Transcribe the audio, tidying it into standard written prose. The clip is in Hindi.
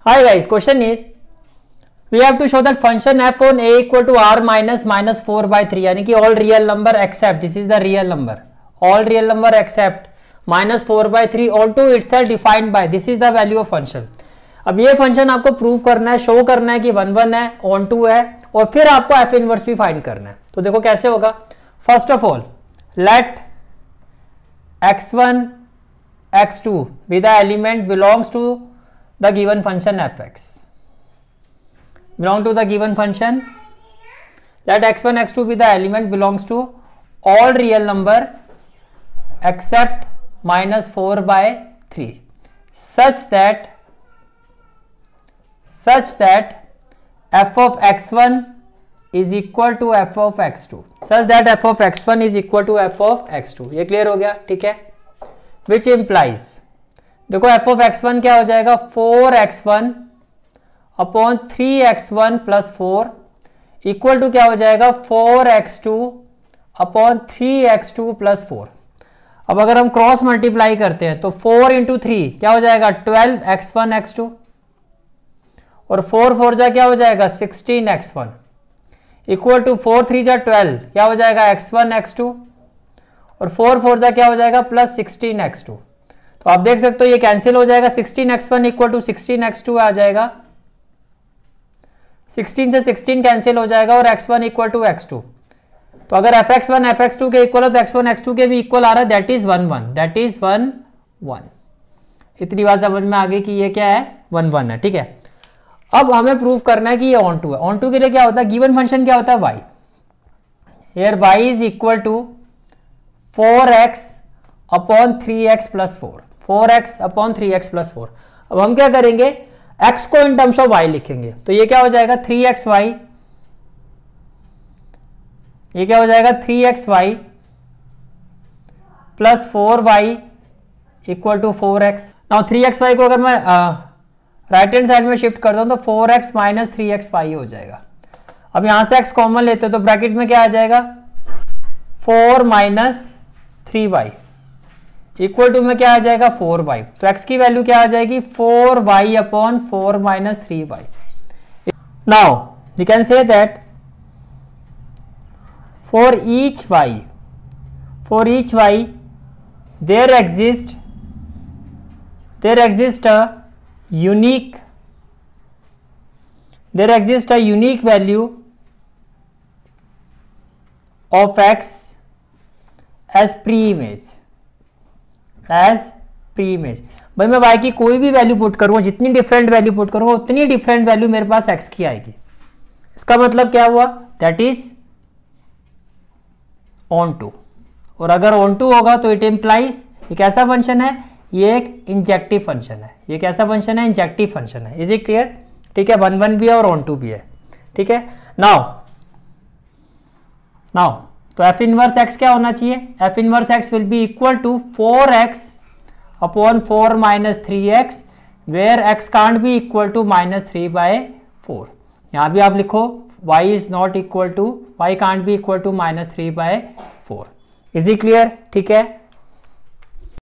Hi guys, question is we have to show that function f on a equal to r minus minus 4 by 3 यानी कि all real number except this is the real number, all real number except minus 4 by 3 onto itself defined by this is the value of function। अब ये फंक्शन आपको प्रूव करना है, शो करना है कि 1 1 है, ऑन 2 है और फिर आपको एफ इनवर्स भी फाइंड करना है। तो देखो कैसे होगा। First of all let x1 x2 with the element belongs to the given function fx, belong to the given function, let x1 x2 be the element belongs to all real number except minus 4 by 3 such that f of x1 is equal to f of x2, such that f of x1 is equal to f of x2। ये क्लियर हो गया, ठीक है। which implies देखो f of x1 क्या हो जाएगा 4x1 upon 3x1 plus 4 equal to क्या हो जाएगा 4x2 अपॉन 3x2 प्लस 4। अब अगर हम क्रॉस मल्टीप्लाई करते हैं तो 4 इंटू 3 क्या हो जाएगा 12x1 x2 और 4 4 जा क्या हो जाएगा 16x1 इक्वल टू 4 3 जा 12 क्या हो जाएगा x1 x2 और 4 4 जा क्या हो जाएगा प्लस 16x2। तो आप देख सकते हो ये कैंसिल हो जाएगा, 16x1 इक्वल टू 16x2 आ जाएगा, 16 से 16 कैंसिल हो जाएगा और x1 इक्वल टू x2। तो अगर fx1 fx2 के इक्वल हो तो x1 x2 के भी इक्वल आ रहा है, दैट इज 1 1, दैट इज 1 1। इतनी बात समझ में आ गई कि ये क्या है 1 1 है, ठीक है। अब हमें प्रूव करना है कि ये ऑन टू है। ऑन टू के लिए क्या होता है, गिवन फंक्शन क्या होता है y, here y is equal to 4x upon 3x plus 4, 4x upon 3x plus 4। अब हम क्या करेंगे x को इन टर्म्स ऑफ y लिखेंगे, तो ये क्या हो जाएगा 3xy, ये क्या हो जाएगा 3xy plus 4y equal to 4x। Now 3xy को अगर मैं राइट हैंड साइड में शिफ्ट करता हूं तो 4x माइनस 3xy हो जाएगा। अब यहां से x कॉमन लेते हो तो ब्रैकेट में क्या आ जाएगा 4 माइनस 3y इक्वल टू में क्या आ जाएगा 4y। तो x की वैल्यू क्या आ जाएगी 4y upon 4 minus 3y। Now we can say that for each y there exists a unique value of x as pre-image, भाई मैं y की कोई भी वैल्यू पुट करूंगा, जितनी डिफरेंट वैल्यू पुट करूंगा उतनी डिफरेंट वैल्यू मेरे पास x की आएगी। इसका मतलब क्या हुआ, दैट इज ऑन टू। और अगर ऑन टू होगा तो इट इंप्लाइज ये कैसा फंक्शन है, ये एक इंजेक्टिव फंक्शन है। ये कैसा फंक्शन है, इंजेक्टिव फंक्शन है। इज इट क्लियर, ठीक है। 1 1 भी है और ऑन टू भी है, ठीक है। नाउ तो f इनवर्स x क्या होना चाहिए, f inverse x will be equal to 4x upon 4 minus 3x where x can't be equal to minus 3 by 4। यहां भी आप लिखो y is not equal to, y can't be equal to minus 3 by 4। Is it clear, ठीक है।